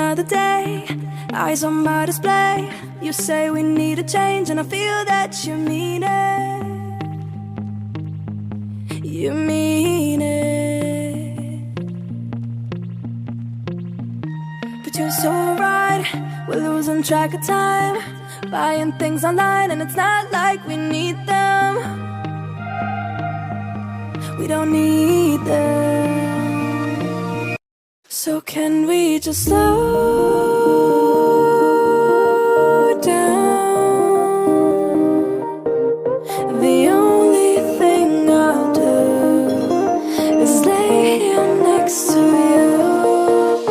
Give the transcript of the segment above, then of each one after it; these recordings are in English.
another day, eyes on my display. You say we need a change, and I feel that you mean it. You mean it. But you're so right, we're losing track of time, buying things online, and it's not like we need them. We don't need them. So can we just slow down? The only thing I'll do is lay here next to you.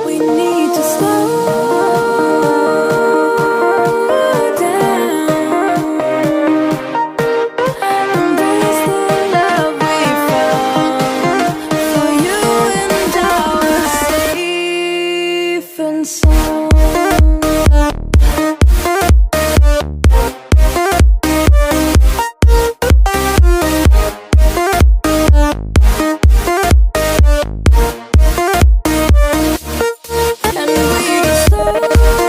We need to slow down. Embrace the love we found. For you and I are safe and sound. And we just slow down.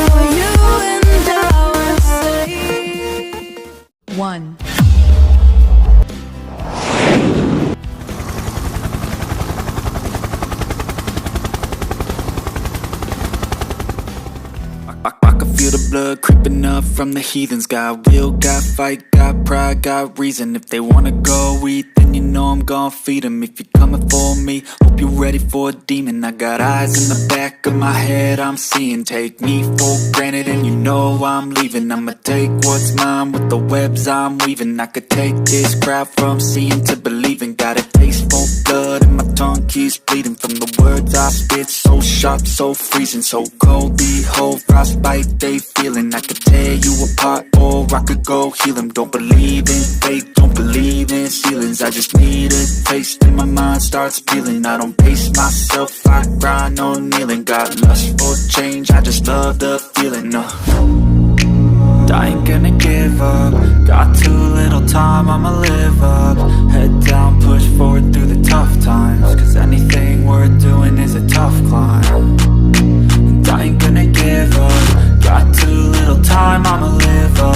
For you and I are safe. One. I can feel the blood creeping up from the heathens. Got will, got fight, got pride, got reason. If they wanna go eat, then you know I'm gon' feed them. If you're coming for me, hope you're ready for a demon. I got eyes in the back of my head, I'm seeing. Take me for granted and you know I'm leaving. I'ma take what's mine with the webs I'm weaving. I could take this crowd from seeing to believing. Got a taste for blood and my tongue keeps bleeding. From the words I spit, so sharp, so freezing. So cold, behold, frostbite they feeling. I could tear you apart or I could go heal them. Don't believe in fate, don't believe in ceilings. I just need a taste and my mind starts peeling. I don't pace myself, I grind on kneeling. Got lust for change, I just love the feeling. I ain't gonna give up. Got too little time, I'ma live up. Head down, push forward through the tough times. Cause anything worth doing is a tough climb. And I ain't gonna give up. Got too little time, I'ma live up.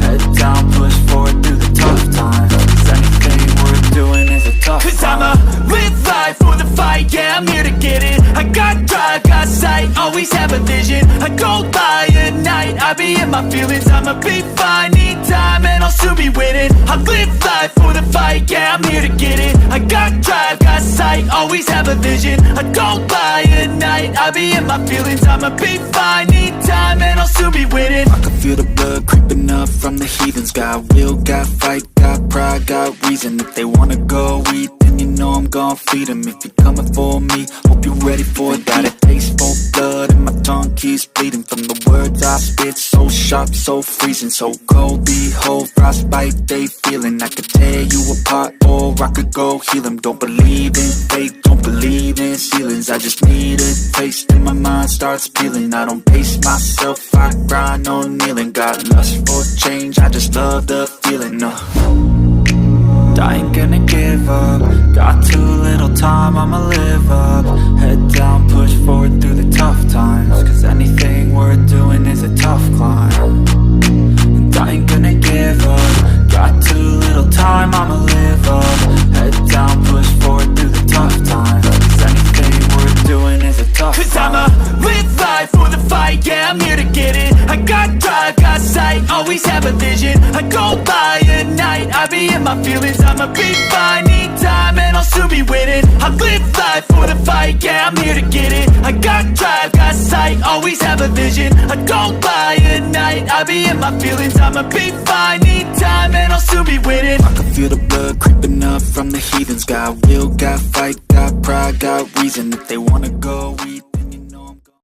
Head down, push forward through the tough times. Cause anything worth doing is a tough climb. Cause I'ma live life for the fight, yeah, I'm here to get it. I got drive, got sight, always have a vision. I go by at night, I be in my feelings. I'ma be fine, need time, and I'll soon be winning. I live life for the fight, yeah, I'm here to get it. I got drive, got sight, always have a vision. I go by at night, I be in my feelings. I'ma be fine, need time, and I'll soon be winning. I can feel the blood creeping up from the heathens. Got will, got fight, got pride, got reason. If they wanna go eat, then you know I'm gon' feed them. If you're coming for me, hope you're ready for it. Got a taste for blood and my tongue keeps bleeding. From the words I spit, so sharp, so freezing. So cold, behold, frostbite they feeling. I could tear you apart or I could go heal them. Don't believe in fate, don't believe in ceilings. I just need a taste and my mind starts peeling. I don't pace myself, I grind on kneeling. Got lust for change, I just love the feeling. I ain't gonna give up. Got too little time, I'ma live up. Head down, push forward through the tough times. Cause anything worth doing is a tough climb. And I ain't gonna give up. Got too little time, I'ma live up. Head down, push forward through the tough times. Cause anything worth doing is a tough Cause climb. I'ma live life for the fight, yeah, I'm here to get it. I got drive, got sight, always have a vision. I go by at night, I be in my feelings. I'ma be fine, need time, and I'll soon be winning. I live life for the fight, yeah, I'm here to get it. I got drive, got sight, always have a vision. I go by at night, I be in my feelings. I'ma be fine, need time, and I'll soon be winning. I can feel the blood creeping up from the heathens. Got will, got fight, got pride, got reason. If they wanna go eat, then you know I'm gon'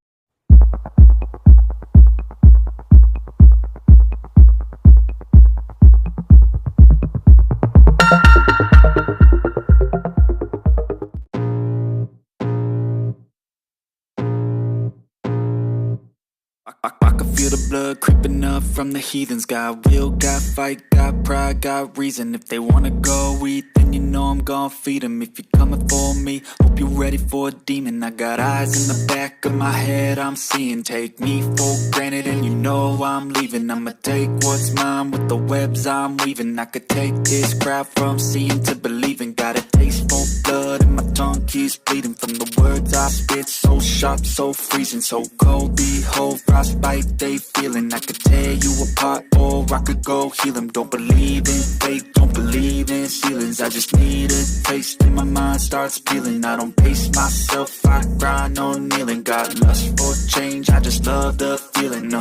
I can feel the blood blood creeping up from the heathens. Got will, got fight, got pride, got reason. If they wanna go eat, then you know I'm gon' feed them. If you're coming for me, hope you're ready for a demon. I got eyes in the back of my head, I'm seeing. Take me for granted and you know I'm leaving. I'ma take what's mine with the webs I'm weaving. I could take this crowd from seeing to believing. Got a taste for blood and my tongue keeps bleeding from the words I spit. So sharp, so freezing, so cold. Behold, frostbite they feeling. I could tear you apart or I could go heal them. Don't believe in fate, don't believe in ceilings. I just need a taste and my mind starts peeling. I don't pace myself, I grind on kneeling. Got lust for change, I just love the feeling.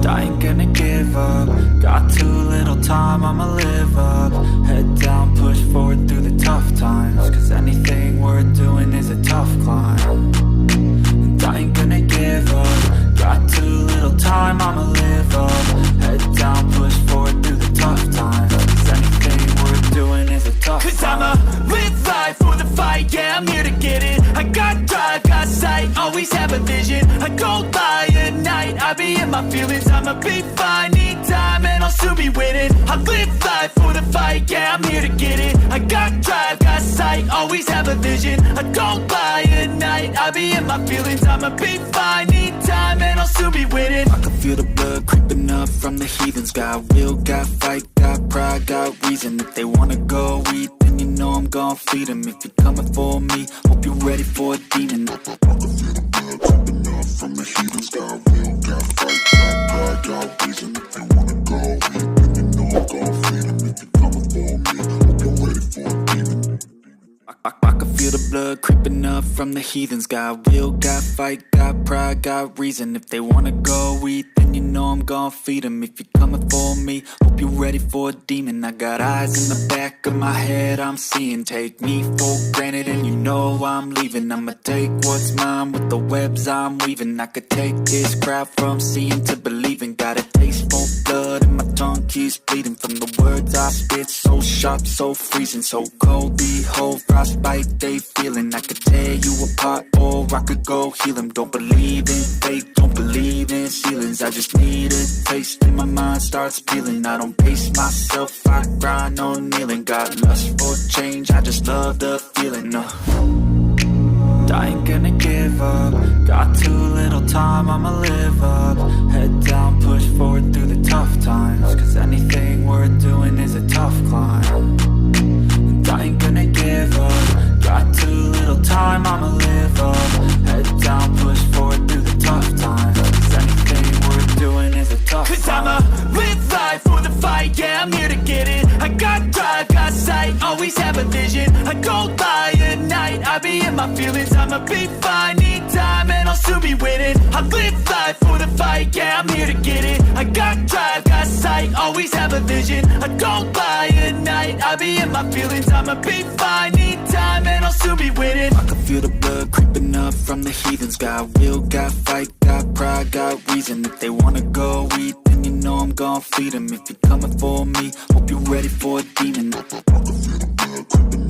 I ain't gonna give up. Got too little time, I'ma live up. Head down, push forward through the tough times. Cause anything worth doing is a tough climb. And I ain't gonna give up. Got too little time, I'ma live up. Head down, push forward through the tough times. Cause anything worth doing is a tough climb. Cause I'ma live life for the fight, yeah, I'm here to get it. I got drive, got sight, always have a vision. I go by at night, I be in my feelings. I'ma be fine, need time and I'll soon be winning. I live life for the fight, yeah, I'm here to get it. I got drive, got sight, always have a vision. I go by at night, I be in my feelings. I'ma be fine, need time and I'll soon be winning. I can feel the blood creeping up from the heathens. Got will, got fight, got pride, got reason. If they wanna go eat, then you know I'm gon' feed them. If you're coming for me, hope you're ready for a demon. I can feel the blood creeping up from the heathens. Got will, got fight, got pride, got reason. If they wanna go eat, then you know I'm gon' feed them. If you're coming for me, hope you're ready for a demon. I can feel the blood creeping up from the heathens. Got will, got fight, got pride, got reason. If they wanna go eat, then you know I'm gon' feed them. If you're coming for me, hope you're ready for a demon. I got eyes in the back of my head, I'm seeing. Take me for granted and you know I'm leaving. I'ma take what's mine with the webs I'm weaving. I could take this crowd from seeing to believing. Got a taste for blood and my tongue keeps bleeding from the words I spit. So sharp, so freezing, so cold. Behold, frostbite they feeling. I could tear you apart or I could go heal them. Don't believe in fate, don't believe in ceilings. I just need a taste and my mind starts peeling. I don't pace myself, I grind on kneeling. Got lust for change, I just love the feeling. I ain't gonna give up. Got too little time, I'ma live up. Head down, push forward through the tough times. Cause anything worth doing is a tough climb. And I ain't gonna give up. Got too little time, I'ma live up. Head down, push forward through the tough times. Cause anything worth doing is a tough Cause climb. I'ma live life for the fight, yeah, I'm here to get it. I got drive, got sight, always have a vision. I go by at night, I be in my feelings. I'ma be fine, need time and I'll soon be winning. I live life for the fight, yeah, I'm here to get it. I got drive, got sight, always have a vision. I go by at night, I be in my feelings. I'ma be fine, need time and I'll soon be winning. I can feel the blood creeping up from the heathens. Got will, got fight, got pride, got reason. If they wanna go eat, then you know I'm gon' feed them. If you're coming for me, hope you're ready for a demon. I can feel the blood creeping